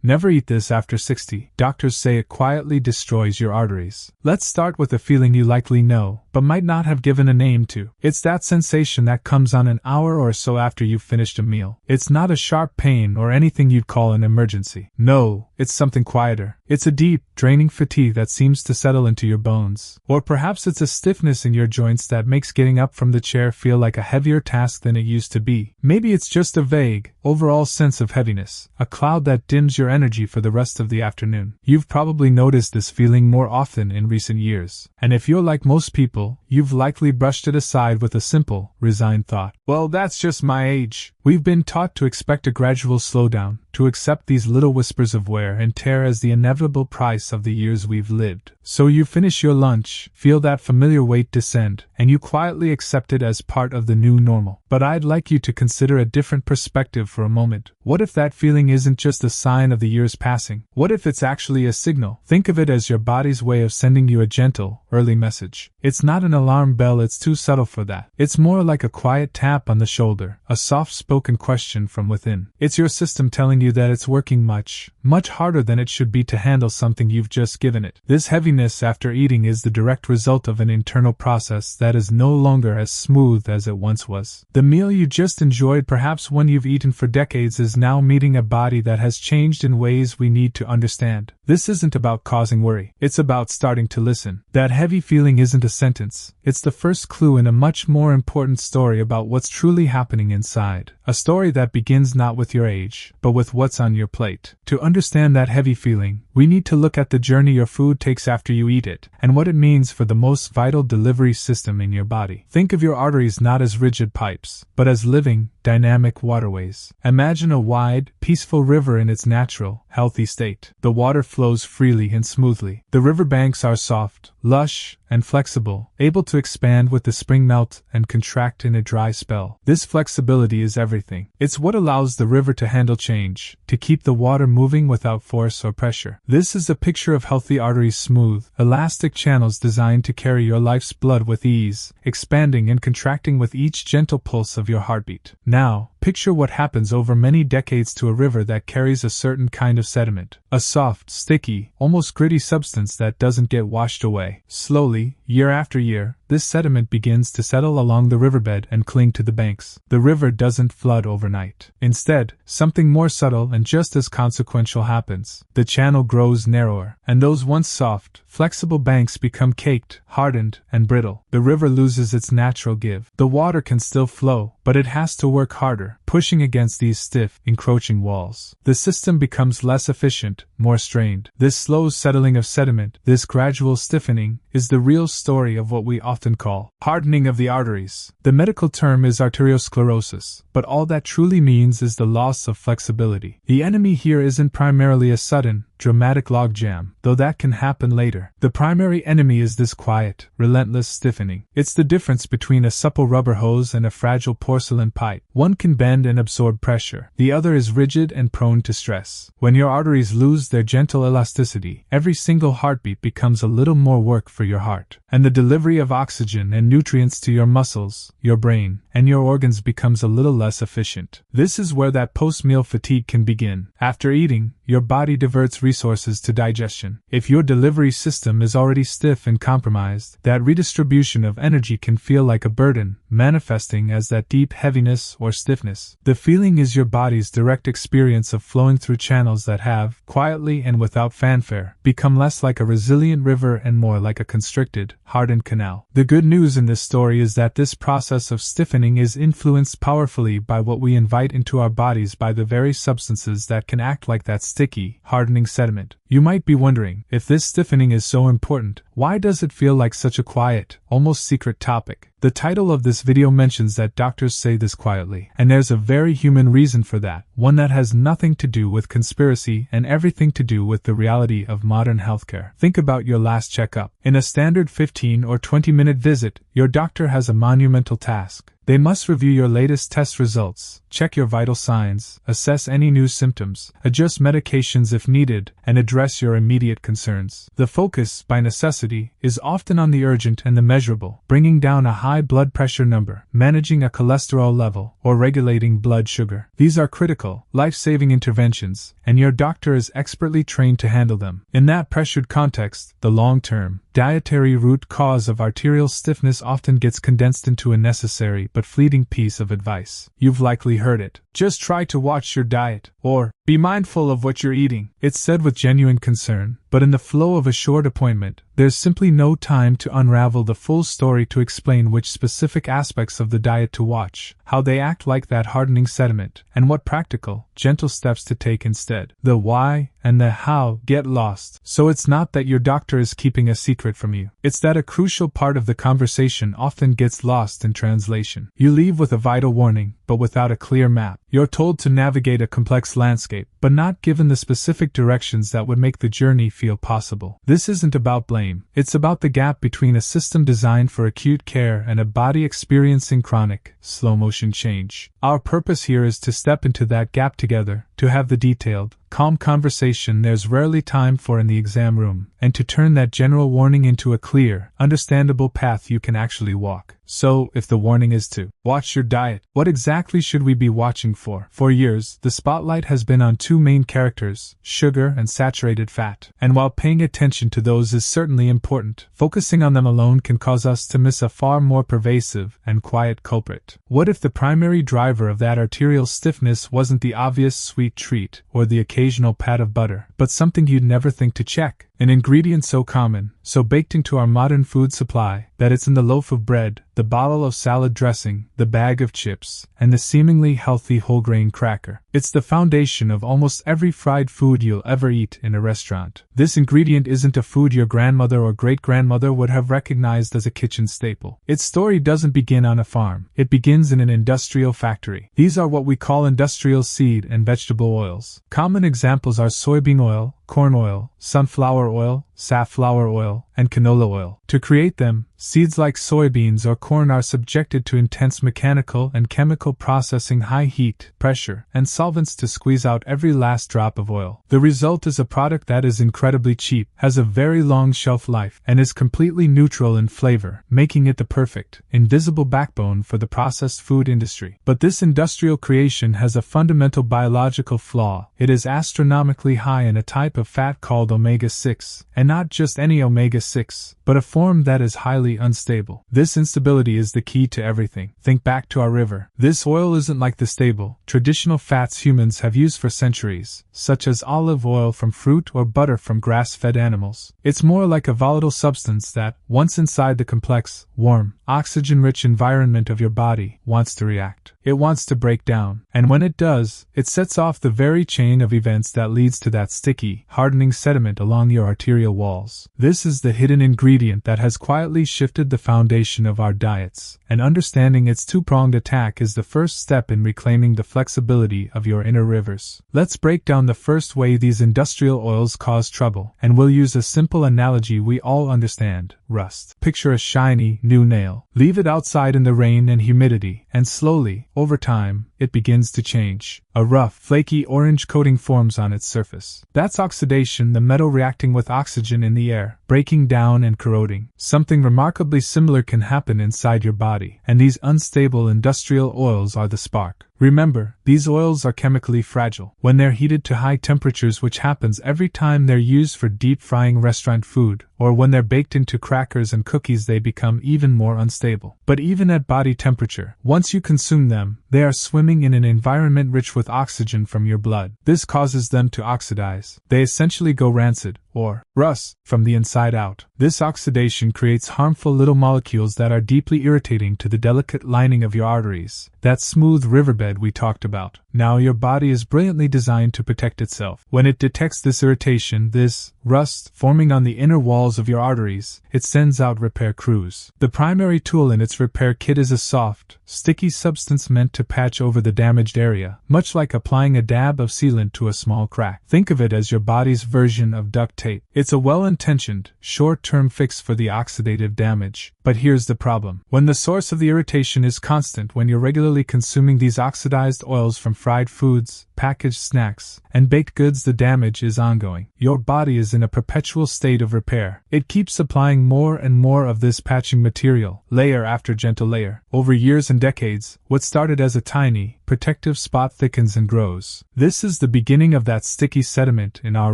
Never eat this after 60. Doctors say it quietly destroys your arteries. Let's start with a feeling you likely know, but might not have given a name to. It's that sensation that comes on an hour or so after you've finished a meal. It's not a sharp pain or anything you'd call an emergency. No, it's something quieter. It's a deep, draining fatigue that seems to settle into your bones. Or perhaps it's a stiffness in your joints that makes getting up from the chair feel like a heavier task than it used to be. Maybe it's just a vague, overall sense of heaviness, a cloud that dims your energy for the rest of the afternoon. You've probably noticed this feeling more often in recent years. And if you're like most people, you've likely brushed it aside with a simple, resigned thought. Well, that's just my age. We've been taught to expect a gradual slowdown, to accept these little whispers of wear and tear as the inevitable price of the years we've lived. So you finish your lunch, feel that familiar weight descend, and you quietly accept it as part of the new normal. But I'd like you to consider a different perspective for a moment. What if that feeling isn't just a sign of the years passing? What if it's actually a signal? Think of it as your body's way of sending you a gentle, early message. It's not an alarm bell, it's too subtle for that. It's more like a quiet tap on the shoulder, a soft-spoken question from within. It's your system telling you that it's working much harder than it should be to handle something you've just given it. This heaviness after eating is the direct result of an internal process that is no longer as smooth as it once was. The meal you just enjoyed, perhaps one you've eaten for decades, is now meeting a body that has changed in ways we need to understand. This isn't about causing worry. It's about starting to listen. That heavy feeling isn't a sentence. It's the first clue in a much more important story about what's truly happening inside. A story that begins not with your age, but with what's on your plate. To understand that heavy feeling, we need to look at the journey your food takes after you eat it, and what it means for the most vital delivery system in your body. Think of your arteries not as rigid pipes, but as living, dynamic waterways. Imagine a wide, peaceful river in its natural, healthy state. The water flows freely and smoothly. The riverbanks are soft, lush, and flexible, able to expand with the spring melt and contract in a dry spell. This flexibility is everything. It's what allows the river to handle change, to keep the water moving without force or pressure. This is a picture of healthy arteries, smooth, elastic channels designed to carry your life's blood with ease, expanding and contracting with each gentle pulse of your heartbeat. Now, picture what happens over many decades to a river that carries a certain kind of sediment, a soft, sticky, almost gritty substance that doesn't get washed away. Slowly, year after year, this sediment begins to settle along the riverbed and cling to the banks. The river doesn't flood overnight. Instead, something more subtle and just as consequential happens. The channel grows narrower, and those once soft, flexible banks become caked, hardened, and brittle. The river loses its natural give. The water can still flow, but it has to work harder, pushing against these stiff, encroaching walls. The system becomes less efficient, more strained. This slow settling of sediment, this gradual stiffening, is the real story of what we often call hardening of the arteries. The medical term is arteriosclerosis, but all that truly means is the loss of flexibility. The enemy here isn't primarily a sudden, dramatic logjam, though that can happen later. The primary enemy is this quiet, relentless stiffening. It's the difference between a supple rubber hose and a fragile porcelain pipe. One can bend and absorb pressure. The other is rigid and prone to stress. When your arteries lose their gentle elasticity, every single heartbeat becomes a little more work for your heart, and the delivery of oxygen and nutrients to your muscles, your brain, and your organs becomes a little less efficient. This is where that post-meal fatigue can begin. After eating, your body diverts resources to digestion. If your delivery system is already stiff and compromised, that redistribution of energy can feel like a burden, manifesting as that deep heaviness or stiffness. The feeling is your body's direct experience of flowing through channels that have, quietly and without fanfare, become less like a resilient river and more like a constricted, hardened canal. The good news in this story is that this process of stiffening is influenced powerfully by what we invite into our bodies, by the very substances that can act like that sticky, hardening sediment. You might be wondering, if this stiffening is so important, why does it feel like such a quiet, almost secret topic? The title of this video mentions that doctors say this quietly, and there's a very human reason for that, one that has nothing to do with conspiracy and everything to do with the reality of modern healthcare. Think about your last checkup. In a standard 15 or 20-minute visit, your doctor has a monumental task. They must review your latest test results, check your vital signs, assess any new symptoms, adjust medications if needed, and address your immediate concerns. The focus, by necessity, intensity, is often on the urgent and the measurable, bringing down a high blood pressure number, managing a cholesterol level, or regulating blood sugar. These are critical, life-saving interventions, and your doctor is expertly trained to handle them. In that pressured context, the long-term, dietary root cause of arterial stiffness often gets condensed into a necessary but fleeting piece of advice. You've likely heard it. Just try to watch your diet, or be mindful of what you're eating. It's said with genuine concern, but in the flow of a short appointment, there's simply no time to unravel the full story to explain which specific aspects of the diet to watch, how they act like that hardening sediment, and what practical, gentle steps to take instead. The why and the how get lost. So it's not that your doctor is keeping a secret from you. It's that a crucial part of the conversation often gets lost in translation. You leave with a vital warning, but without a clear map. You're told to navigate a complex landscape, but not given the specific directions that would make the journey feel possible. This isn't about blame. It's about the gap between a system designed for acute care and a body experiencing chronic, slow-motion change. Our purpose here is to step into that gap together, to have the detailed, calm conversation there's rarely time for in the exam room, and to turn that general warning into a clear, understandable path you can actually walk. So, if the warning is to watch your diet, what exactly should we be watching for? For years, the spotlight has been on two main characters, sugar and saturated fat. And while paying attention to those is certainly important, focusing on them alone can cause us to miss a far more pervasive and quiet culprit. What if the primary driver of that arterial stiffness wasn't the obvious sweet treat or the occasional pat of butter, but something you'd never think to check? An ingredient so common, so baked into our modern food supply, that it's in the loaf of bread, the bottle of salad dressing, the bag of chips, and the seemingly healthy whole-grain cracker. It's the foundation of almost every fried food you'll ever eat in a restaurant. This ingredient isn't a food your grandmother or great-grandmother would have recognized as a kitchen staple. Its story doesn't begin on a farm. It begins in an industrial factory. These are what we call industrial seed and vegetable oils. Common examples are soybean oil, corn oil, sunflower oil, safflower oil, and canola oil. To create them, seeds like soybeans or corn are subjected to intense mechanical and chemical processing, high heat, pressure, and solvents to squeeze out every last drop of oil. The result is a product that is incredibly cheap, has a very long shelf life, and is completely neutral in flavor, making it the perfect, invisible backbone for the processed food industry. But this industrial creation has a fundamental biological flaw. It is astronomically high in a type of fat called omega-6, and not just any omega-6, but a form that is highly unstable. This instability is the key to everything. Think back to our river. This oil isn't like the stable, traditional fats humans have used for centuries, such as olive oil from fruit or butter from grass-fed animals. It's more like a volatile substance that, once inside the complex, warm, oxygen-rich environment of your body, wants to react. It wants to break down, and when it does, it sets off the very chain of events that leads to that sticky, hardening sediment along your arterial walls. This is the hidden ingredient that has quietly shifted the foundation of our diets, and understanding its two-pronged attack is the first step in reclaiming the flexibility of your inner rivers. Let's break down the first way these industrial oils cause trouble, and we'll use a simple analogy we all understand: rust. Picture a shiny, new nail. Leave it outside in the rain and humidity, and slowly, over time, it begins to change. A rough, flaky orange coating forms on its surface. That's oxidation, the metal reacting with oxygen in the air, breaking down and corroding. Something remarkably similar can happen inside your body, and these unstable industrial oils are the spark. Remember, these oils are chemically fragile. When they're heated to high temperatures, which happens every time they're used for deep frying restaurant food, or when they're baked into crackers and cookies, they become even more unstable. But even at body temperature, once you consume them, they are swimming in an environment rich with oxygen from your blood. This causes them to oxidize. They essentially go rancid, or rust, from the inside out. This oxidation creates harmful little molecules that are deeply irritating to the delicate lining of your arteries, that smooth riverbed we talked about. Now your body is brilliantly designed to protect itself. When it detects this irritation, this rust, forming on the inner walls of your arteries, it sends out repair crews. The primary tool in its repair kit is a soft, sticky substance meant to patch over the damaged area, much like applying a dab of sealant to a small crack. Think of it as your body's version of duct tape. It's a well-intentioned, short-term fix for the oxidative damage. But here's the problem. When the source of the irritation is constant, when you're regularly consuming these oxidized oils from fried foods, packaged snacks, and baked goods, the damage is ongoing. Your body is in a perpetual state of repair. It keeps applying more and more of this patching material, layer after gentle layer. Over years and decades, what started as a tiny, protective spot thickens and grows. This is the beginning of that sticky sediment in our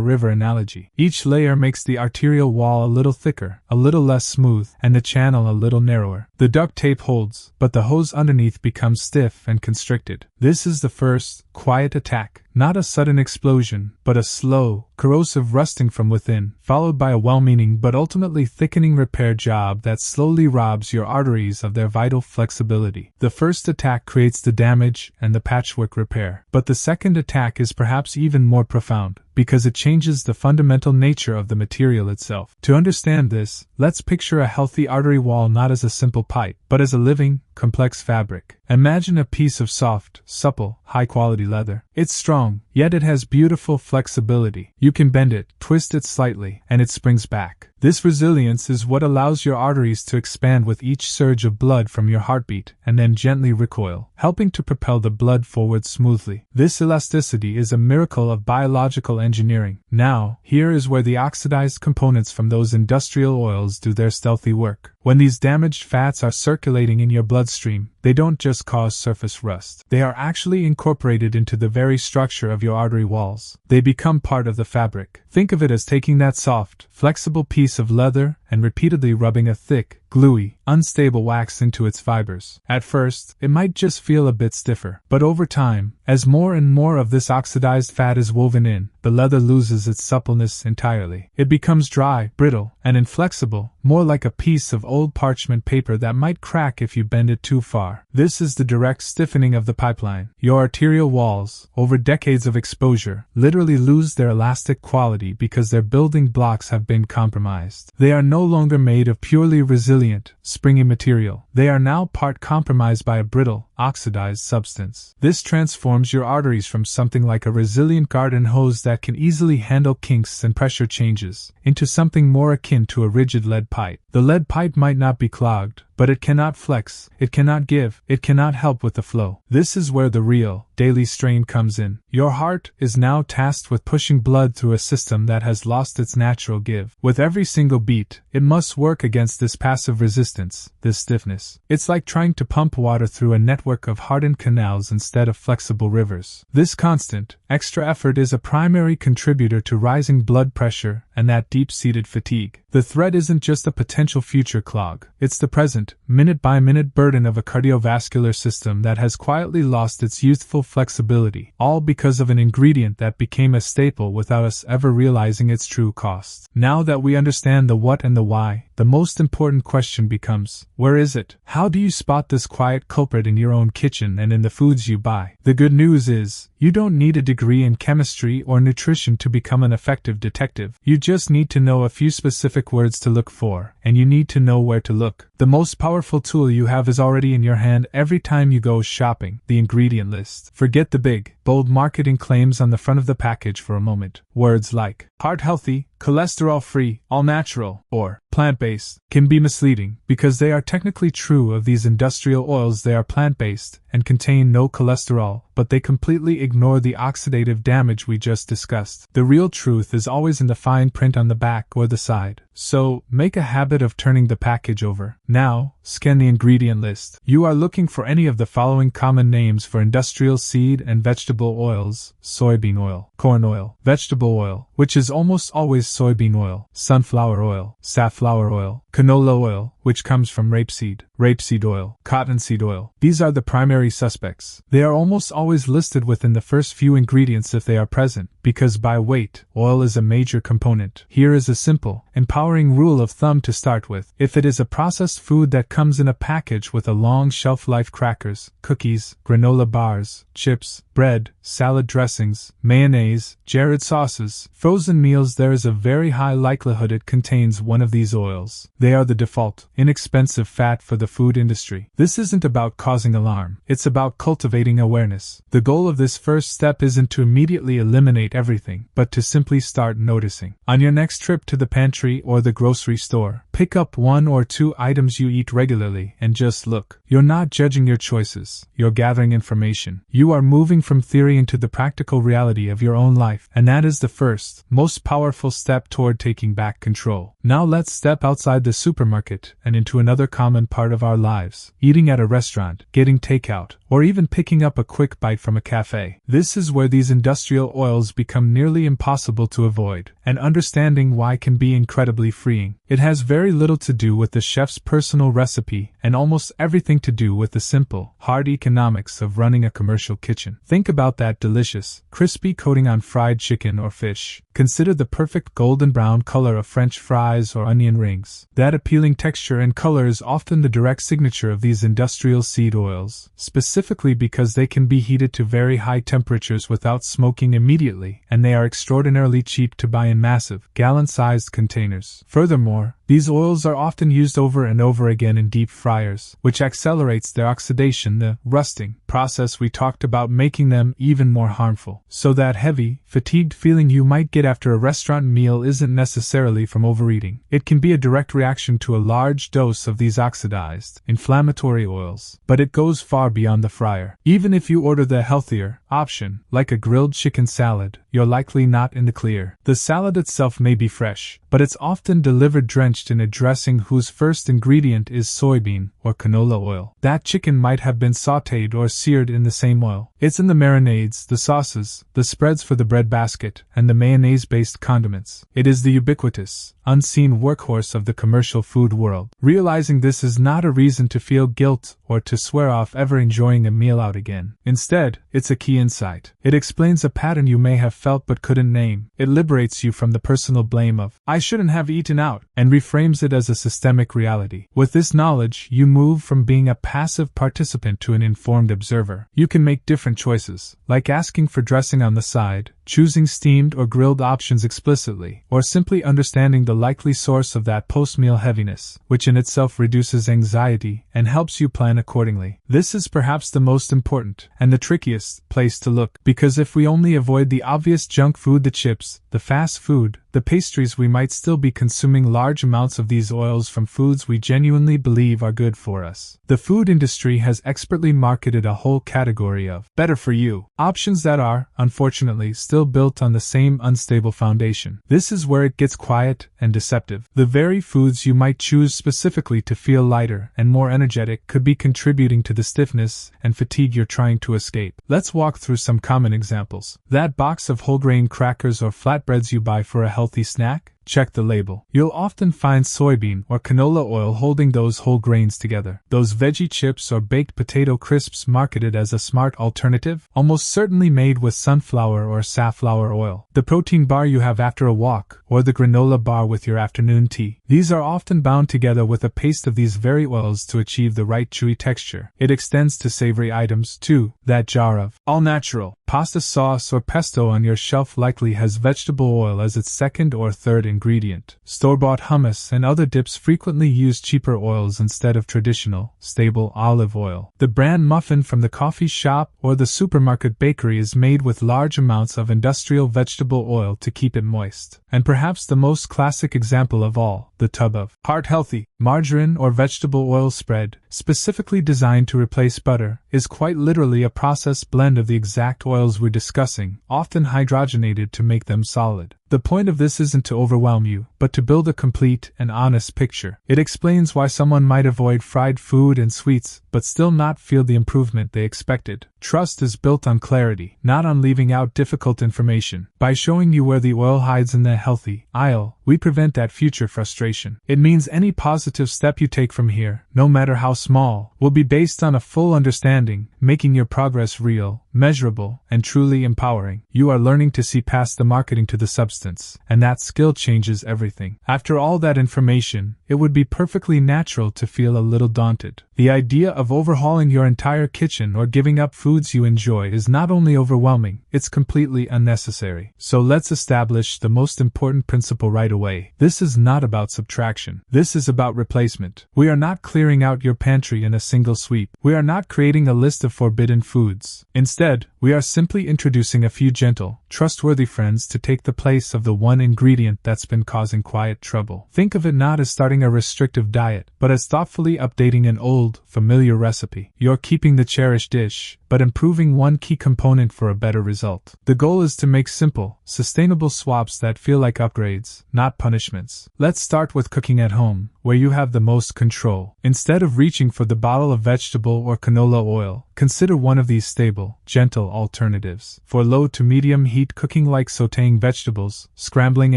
river analogy. Each layer makes the arterial wall a little thicker, a little less smooth, and the channel a little narrower. The duct tape holds, but the hose underneath becomes stiff and constricted. This is the first, quiet attack. Not a sudden explosion, but a slow, corrosive rusting from within, followed by a well-meaning but ultimately thickening repair job that slowly robs your arteries of their vital flexibility. The first attack creates the damage and the patchwork repair. But the second attack is perhaps even more profound, because it changes the fundamental nature of the material itself. To understand this, let's picture a healthy artery wall not as a simple pipe, but as a living, complex fabric. Imagine a piece of soft, supple, high-quality leather. It's strong, yet it has beautiful flexibility. You can bend it, twist it slightly, and it springs back. This resilience is what allows your arteries to expand with each surge of blood from your heartbeat, and then gently recoil, helping to propel the blood forward smoothly. This elasticity is a miracle of biological engineering. Now, here is where the oxidized components from those industrial oils do their stealthy work. When these damaged fats are circulating in your bloodstream, they don't just cause surface rust. They are actually incorporated into the very structure of your artery walls. They become part of the fabric. Think of it as taking that soft, flexible piece of leather and repeatedly rubbing a thick, gluey, unstable wax into its fibers. At first, it might just feel a bit stiffer, but over time, as more and more of this oxidized fat is woven in, the leather loses its suppleness entirely. It becomes dry, brittle, and inflexible, more like a piece of old parchment paper that might crack if you bend it too far. This is the direct stiffening of the pipeline. Your arterial walls, over decades of exposure, literally lose their elastic quality because their building blocks have been compromised. They are no longer made of purely resilient, springy material. They are now part compromised by a brittle, oxidized substance. This transforms your arteries from something like a resilient garden hose that can easily handle kinks and pressure changes, into something more akin to a rigid lead pipe. The lead pipe might not be clogged, but it cannot flex, it cannot give, it cannot help with the flow. This is where the real, daily strain comes in. Your heart is now tasked with pushing blood through a system that has lost its natural give. With every single beat, it must work against this passive resistance, this stiffness. It's like trying to pump water through a network of hardened canals instead of flexible rivers. This constant, extra effort is a primary contributor to rising blood pressure and that deep-seated fatigue. The threat isn't just a potential future clog, it's the present, minute-by-minute burden of a cardiovascular system that has quietly lost its youthful flexibility, all because of an ingredient that became a staple without us ever realizing its true cost. Now that we understand the what and the why, the most important question becomes, where is it? How do you spot this quiet culprit in your own kitchen and in the foods you buy? The good news is, you don't need a degree in chemistry or nutrition to become an effective detective. You just need to know a few specific words to look for, and you need to know where to look. The most powerful tool you have is already in your hand every time you go shopping: the ingredient list. Forget the big, bold marketing claims on the front of the package for a moment. Words like heart healthy, cholesterol-free, all-natural, or plant-based can be misleading because they are technically true of these industrial oils. They are plant-based and contain no cholesterol, but they completely ignore the oxidative damage we just discussed. The real truth is always in the fine print on the back or the side. So, make a habit of turning the package over. Now, scan the ingredient list. You are looking for any of the following common names for industrial seed and vegetable oils: soybean oil, corn oil, vegetable oil, which is almost always soybean oil, sunflower oil, safflower oil, canola oil, which comes from rapeseed oil, cottonseed oil. These are the primary suspects. They are almost always always listed within the first few ingredients if they are present, because by weight, oil is a major component. Here is a simple, empowering rule of thumb to start with. If it is a processed food that comes in a package with a long shelf life, crackers, cookies, granola bars, chips, bread, salad dressings, mayonnaise, jarred sauces, frozen meals, there is a very high likelihood it contains one of these oils. They are the default, inexpensive fat for the food industry. This isn't about causing alarm, it's about cultivating awareness. The goal of this first step isn't to immediately eliminate everything, but to simply start noticing. On your next trip to the pantry or the grocery store, pick up 1 or 2 items you eat regularly and just look. You're not judging your choices, you're gathering information. You are moving from theory into the practical reality of your own life, and that is the first, most powerful step toward taking back control. Now let's step outside the supermarket and into another common part of our lives: eating at a restaurant, getting takeout, or even picking up a quick bite from a cafe. This is where these industrial oils become nearly impossible to avoid, and understanding why can be incredibly freeing. It has very little to do with the chef's personal recipe, and almost everything to do with the simple, hard economics of running a commercial kitchen. Think about that delicious, crispy coating on fried chicken or fish. Consider the perfect golden brown color of French fries or onion rings. That appealing texture and color is often the direct signature of these industrial seed oils, specifically because they can be heated to very high temperatures without smoking immediately, and they are extraordinarily cheap to buy in massive, gallon-sized containers. Furthermore, these oils are often used over and over again in deep fryers, which accelerates their oxidation, the rusting process we talked about, making them even more harmful. So that heavy, fatigued feeling you might get after a restaurant meal isn't necessarily from overeating. It can be a direct reaction to a large dose of these oxidized, inflammatory oils, but it goes far beyond the fryer. Even if you order the healthier option, like a grilled chicken salad, you're likely not in the clear. The salad itself may be fresh, but it's often delivered drenched in a dressing whose first ingredient is soybean or canola oil. That chicken might have been sautéed or seared in the same oil. It's in the marinades, the sauces, the spreads for the bread basket, and the mayonnaise-based condiments. It is the ubiquitous, unseen workhorse of the commercial food world. Realizing this is not a reason to feel guilt or to swear off ever enjoying a meal out again. Instead, it's a key insight. It explains a pattern you may have felt but couldn't name. It liberates you from the personal blame of, "I shouldn't have eaten out," and reframes it as a systemic reality. With this knowledge, you move from being a passive participant to an informed observer. You can make different choices, like asking for dressing on the side, choosing steamed or grilled options explicitly, or simply understanding the likely source of that post-meal heaviness, which in itself reduces anxiety and helps you plan accordingly. This is perhaps the most important, and the trickiest, place to look, because if we only avoid the obvious junk food, the chips, the fast food, the pastries, we might still be consuming large amounts of these oils from foods we genuinely believe are good for us. The food industry has expertly marketed a whole category of better-for-you options that are, unfortunately, still built on the same unstable foundation. This is where it gets quiet and deceptive. The very foods you might choose specifically to feel lighter and more energetic could be contributing to the stiffness and fatigue you're trying to escape. Let's walk through some common examples. That box of whole grain crackers or flatbreads you buy for a healthy snack? Check the label. You'll often find soybean or canola oil holding those whole grains together. Those veggie chips or baked potato crisps marketed as a smart alternative, almost certainly made with sunflower or safflower oil. The protein bar you have after a walk, or the granola bar with your afternoon tea. These are often bound together with a paste of these very oils to achieve the right chewy texture. It extends to savory items too. That jar of all-natural pasta sauce or pesto on your shelf likely has vegetable oil as its second or third ingredient. Store-bought hummus and other dips frequently use cheaper oils instead of traditional, stable olive oil. The bran muffin from the coffee shop or the supermarket bakery is made with large amounts of industrial vegetable oil to keep it moist. And perhaps the most classic example of all, the tub of heart-healthy margarine or vegetable oil spread, specifically designed to replace butter, is quite literally a processed blend of the exact oils we're discussing, often hydrogenated to make them solid. The point of this isn't to overwhelm you, but to build a complete and honest picture. It explains why someone might avoid fried food and sweets, but still not feel the improvement they expected. Trust is built on clarity, not on leaving out difficult information. By showing you where the oil hides in the healthy aisle, we prevent that future frustration. It means any positive step you take from here, no matter how small, will be based on a full understanding, making your progress real, measurable, and truly empowering. You are learning to see past the marketing to the substance, and that skill changes everything. After all that information, it would be perfectly natural to feel a little daunted. The idea of overhauling your entire kitchen or giving up foods you enjoy is not only overwhelming, it's completely unnecessary. So let's establish the most important principle right away. This is not about subtraction. This is about replacement. We are not clearing out your pantry in a single sweep. We are not creating a list of forbidden foods. Instead, we are simply introducing a few gentle, trustworthy friends to take the place of the one ingredient that's been causing quiet trouble. Think of it not as starting a restrictive diet, but as thoughtfully updating an old, familiar recipe. You're keeping the cherished dish, but improving one key component for a better result. The goal is to make simple, sustainable swaps that feel like upgrades, not punishments. Let's start with cooking at home, where you have the most control. Instead of reaching for the bottle of vegetable or canola oil, consider one of these stable, gentle alternatives. For low to medium heat cooking like sautéing vegetables, scrambling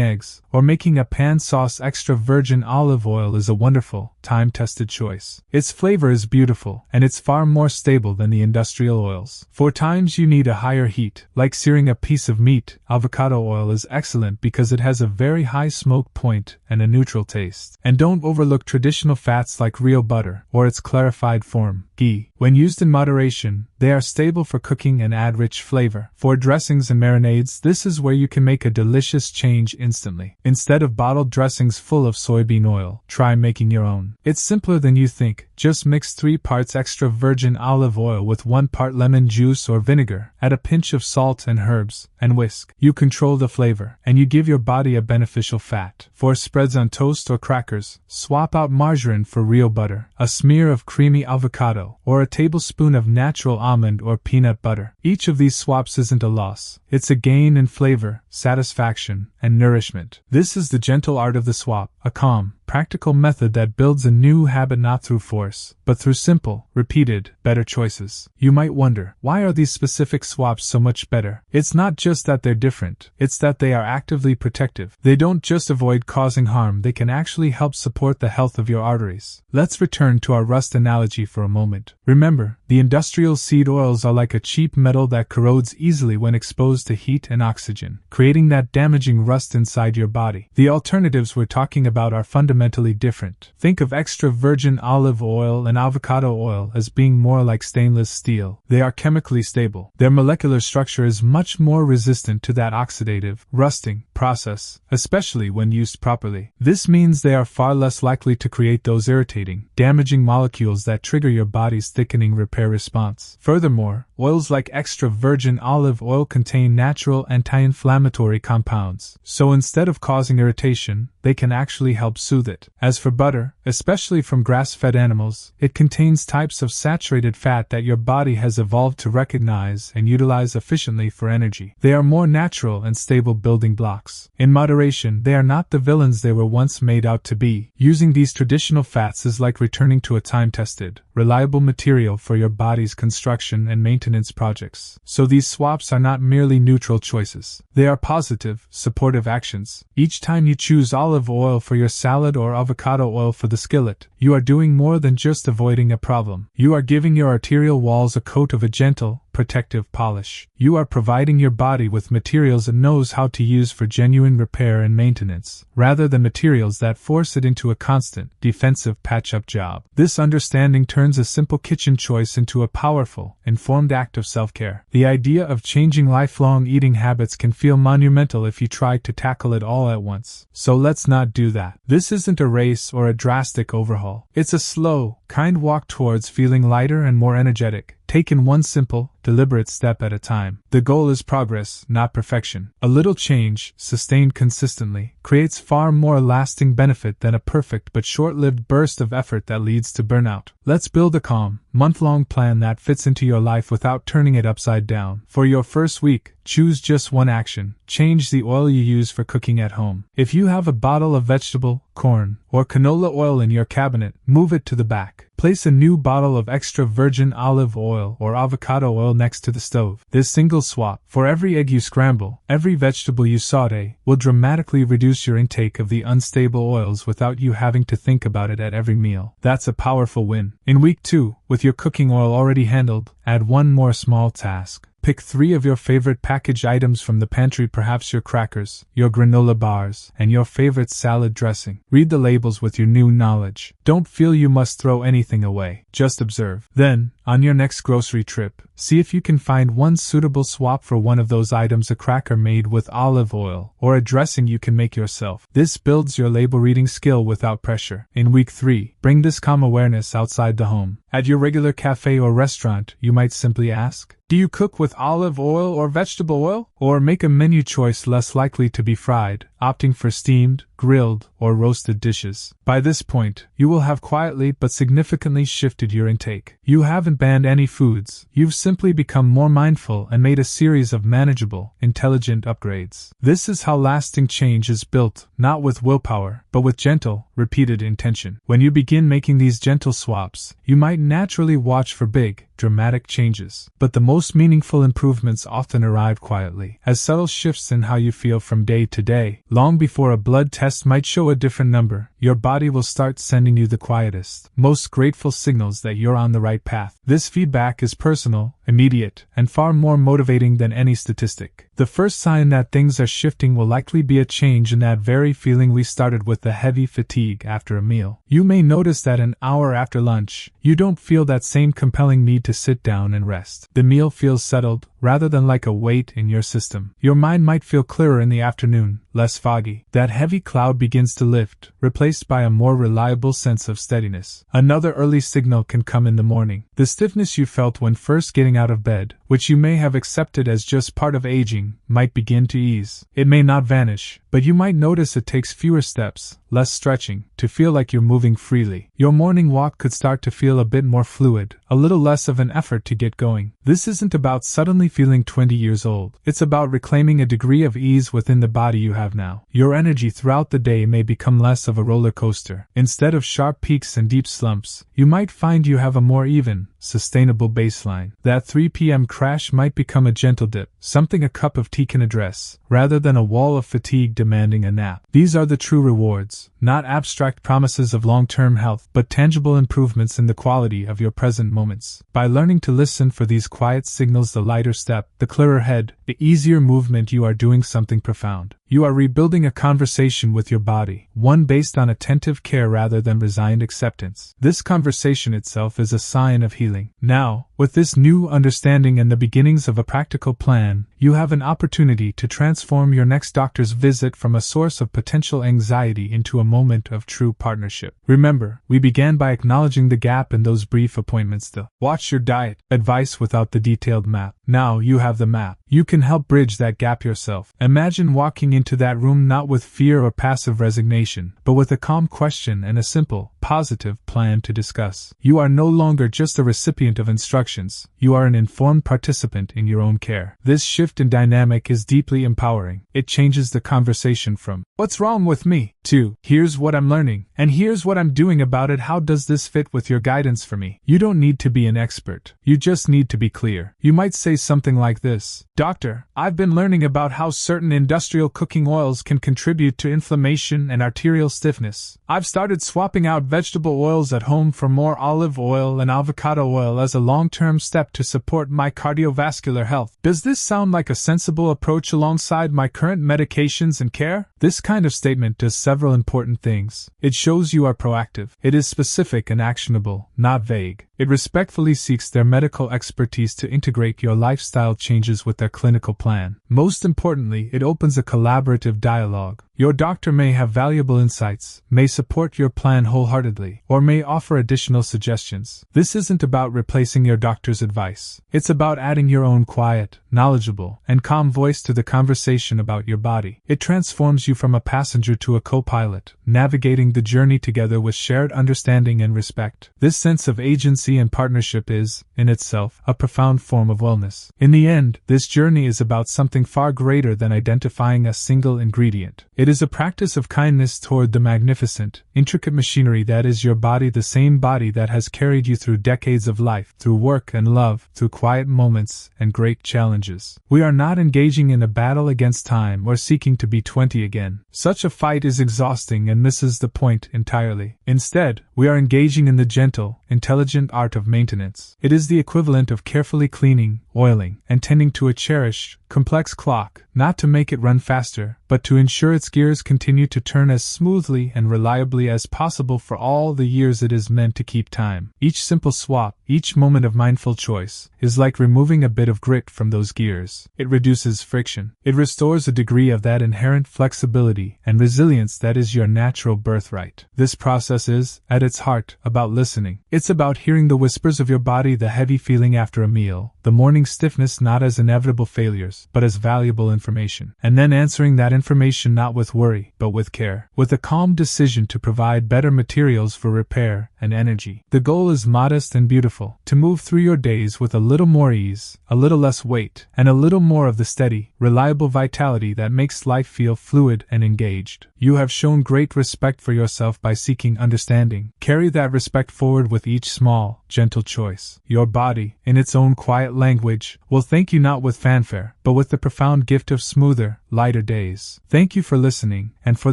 eggs, or making a pan sauce, extra virgin olive oil is a wonderful, time-tested choice. Its flavor is beautiful, and it's far more stable than the industrial oils. For times you need a higher heat, like searing a piece of meat, avocado oil is excellent because it has a very high smoke point and a neutral taste. And don't overlook traditional fats like real butter, or its clarified form, ghee. When used in moderation, they are stable for cooking and add rich flavor. For dressings and marinades, this is where you can make a delicious change instantly. Instead of bottled dressings full of soybean oil, try making your own. It's simpler than you think. Just mix 3 parts extra virgin olive oil with 1 part lemon juice or vinegar, add a pinch of salt and herbs, and whisk. You control the flavor, and you give your body a beneficial fat. For spreads on toast or crackers, swap out margarine for real butter, a smear of creamy avocado, or a tablespoon of natural almond or peanut butter. Each of these swaps isn't a loss. It's a gain in flavor, satisfaction, and nourishment. This is the gentle art of the swap, a calm, practical method that builds a new habit not through force, but through simple, repeated, better choices. You might wonder, why are these specific swaps so much better? It's not just that they're different, it's that they are actively protective. They don't just avoid causing harm, they can actually help support the health of your arteries. Let's return to our rust analogy for a moment. Remember, the industrial seed oils are like a cheap metal that corrodes easily when exposed to heat and oxygen, creating that damaging rust inside your body. The alternatives we're talking about are fundamentally different. Think of extra virgin olive oil and avocado oil as being more like stainless steel. They are chemically stable. Their molecular structure is much more resistant to that oxidative, rusting process, especially when used properly. This means they are far less likely to create those irritating, damaging molecules that trigger your body's thickening repair response. Furthermore, oils like extra virgin olive oil contain natural anti-inflammatory compounds, so instead of causing irritation, they can actually help soothe it. As for butter, especially from grass-fed animals, it contains types of saturated fat that your body has evolved to recognize and utilize efficiently for energy. They are more natural and stable building blocks. In moderation, they are not the villains they were once made out to be. Using these traditional fats is like returning to a time-tested, reliable material for your body's construction and maintenance projects. So these swaps are not merely neutral choices. They are positive, supportive actions. Each time you choose olive oil for your salad or avocado oil for the skillet, you are doing more than just avoiding a problem. You are giving your arterial walls a coat of a gentle, protective polish. You are providing your body with materials it knows how to use for genuine repair and maintenance, rather than materials that force it into a constant, defensive patch-up job. This understanding turns a simple kitchen choice into a powerful, informed act of self-care. The idea of changing lifelong eating habits can feel monumental if you try to tackle it all at once. So let's not do that. This isn't a race or a drastic overhaul. It's a slow, kind walk towards feeling lighter and more energetic, taken one simple, deliberate step at a time. The goal is progress, not perfection. A little change, sustained consistently, creates far more lasting benefit than a perfect but short-lived burst of effort that leads to burnout. Let's build a calm, month-long plan that fits into your life without turning it upside down. For your first week, choose just one action. Change the oil you use for cooking at home. If you have a bottle of vegetable, corn, or canola oil in your cabinet, move it to the back. Place a new bottle of extra virgin olive oil or avocado oil next to the stove. This single swap, for every egg you scramble, every vegetable you saute, will dramatically reduce your intake of the unstable oils without you having to think about it at every meal. That's a powerful win. In week 2, with your cooking oil already handled, add one more small task. Pick 3 of your favorite packaged items from the pantry, perhaps your crackers, your granola bars, and your favorite salad dressing. Read the labels with your new knowledge. Don't feel you must throw anything away, just observe. Then, on your next grocery trip, see if you can find one suitable swap for one of those items, a cracker made with olive oil, or a dressing you can make yourself. This builds your label reading skill without pressure. In week 3, bring this calm awareness outside the home. At your regular cafe or restaurant, you might simply ask, do you cook with olive oil or vegetable oil? Or make a menu choice less likely to be fried, opting for steamed, grilled, or roasted dishes. By this point, you will have quietly but significantly shifted your intake. You haven't banned any foods, you've simply become more mindful and made a series of manageable, intelligent upgrades. This is how lasting change is built, not with willpower, but with gentle, repeated intention. When you begin making these gentle swaps, you might naturally watch for big, dramatic changes. But the most meaningful improvements often arrive quietly, as subtle shifts in how you feel from day to day. Long before a blood test might show a different number, your body will start sending you the quietest, most grateful signals that you're on the right path. This feedback is personal, immediate, and far more motivating than any statistic. The first sign that things are shifting will likely be a change in that very feeling we started with, the heavy fatigue after a meal. You may notice that an hour after lunch, you don't feel that same compelling need to sit down and rest. The meal feels settled, rather than like a weight in your system. Your mind might feel clearer in the afternoon, less foggy. That heavy cloud begins to lift, replaced by a more reliable sense of steadiness. Another early signal can come in the morning. The stiffness you felt when first getting out of bed, which you may have accepted as just part of aging, might begin to ease. It may not vanish, but you might notice it takes fewer steps, less stretching, to feel like you're moving freely. Your morning walk could start to feel a bit more fluid, a little less of an effort to get going. This isn't about suddenly feeling 20 years old. It's about reclaiming a degree of ease within the body you have now. Your energy throughout the day may become less of a roller coaster. Instead of sharp peaks and deep slumps, you might find you have a more even, sustainable baseline. That 3 p.m. crash might become a gentle dip, something a cup of tea can address, rather than a wall of fatigue demanding a nap. These are the true rewards, not abstract promises of long-term health, but tangible improvements in the quality of your present moments. By learning to listen for these quiet signals, the lighter step, the clearer head, the easier movement, you are doing something profound. You are rebuilding a conversation with your body, one based on attentive care rather than resigned acceptance. This conversation itself is a sign of healing. Now, with this new understanding and the beginnings of a practical plan, you have an opportunity to transform your next doctor's visit from a source of potential anxiety into a moment of true partnership. Remember, we began by acknowledging the gap in those brief appointments, the watch your diet advice without the detailed map. Now you have the map. You can help bridge that gap yourself. Imagine walking into that room not with fear or passive resignation, but with a calm question and a simple, positive plan to discuss. You are no longer just a recipient of instructions, you are an informed participant in your own care. This shift in dynamic is deeply empowering. It changes the conversation from, "What's wrong with me?" to, "Here's what I'm learning, and here's what I'm doing about it. How does this fit with your guidance for me?" You don't need to be an expert. You just need to be clear. You might say something like this: "Doctor, I've been learning about how certain industrial cooking oils can contribute to inflammation and arterial stiffness. I've started swapping out vegetable oils at home for more olive oil and avocado oil as a long-term step to support my cardiovascular health. Does this sound like a sensible approach alongside my current medications and care?" This kind of statement does several important things. It shows you are proactive. It is specific and actionable, not vague. It respectfully seeks their medical expertise to integrate your lifestyle changes with their clinical plan. Most importantly, it opens a collaborative dialogue. Your doctor may have valuable insights, may support your plan wholeheartedly, or may offer additional suggestions. This isn't about replacing your doctor's advice. It's about adding your own quiet, knowledgeable, and calm voice to the conversation about your body. It transforms you from a passenger to a co-pilot, navigating the journey together with shared understanding and respect. This sense of agency and partnership is, in itself, a profound form of wellness. In the end, this journey is about something far greater than identifying a single ingredient. It is a practice of kindness toward the magnificent, intricate machinery that is your body, the same body that has carried you through decades of life, through work and love, through quiet moments and great challenges. We are not engaging in a battle against time or seeking to be 20 again. Such a fight is exhausting and misses the point entirely. Instead, we are engaging in the gentle, intelligent art of maintenance. It is the equivalent of carefully cleaning, oiling, and tending to a cherished, complex clock, not to make it run faster, but to ensure its gears continue to turn as smoothly and reliably as possible for all the years it is meant to keep time. Each simple swap, each moment of mindful choice, is like removing a bit of grit from those gears. It reduces friction. It restores a degree of that inherent flexibility and resilience that is your natural birthright. This process is, at its heart, about listening. It's about hearing the whispers of your body, the heavy feeling after a meal, the morning stiffness, not as inevitable failures, but as valuable information. And then answering that information not with worry, but with care, with a calm decision to provide better materials for repair and energy. The goal is modest and beautiful, to move through your days with a little more ease, a little less weight, and a little more of the steady, reliable vitality that makes life feel fluid and engaged. You have shown great respect for yourself by seeking understanding. Carry that respect forward with each small, gentle choice. Your body, in its own quiet language, will thank you not with fanfare, but with the profound gift of smoother, lighter days. Thank you for listening, and for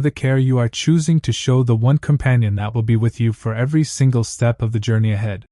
the care you are choosing to show the one companion that will be with you for every single step of the journey ahead.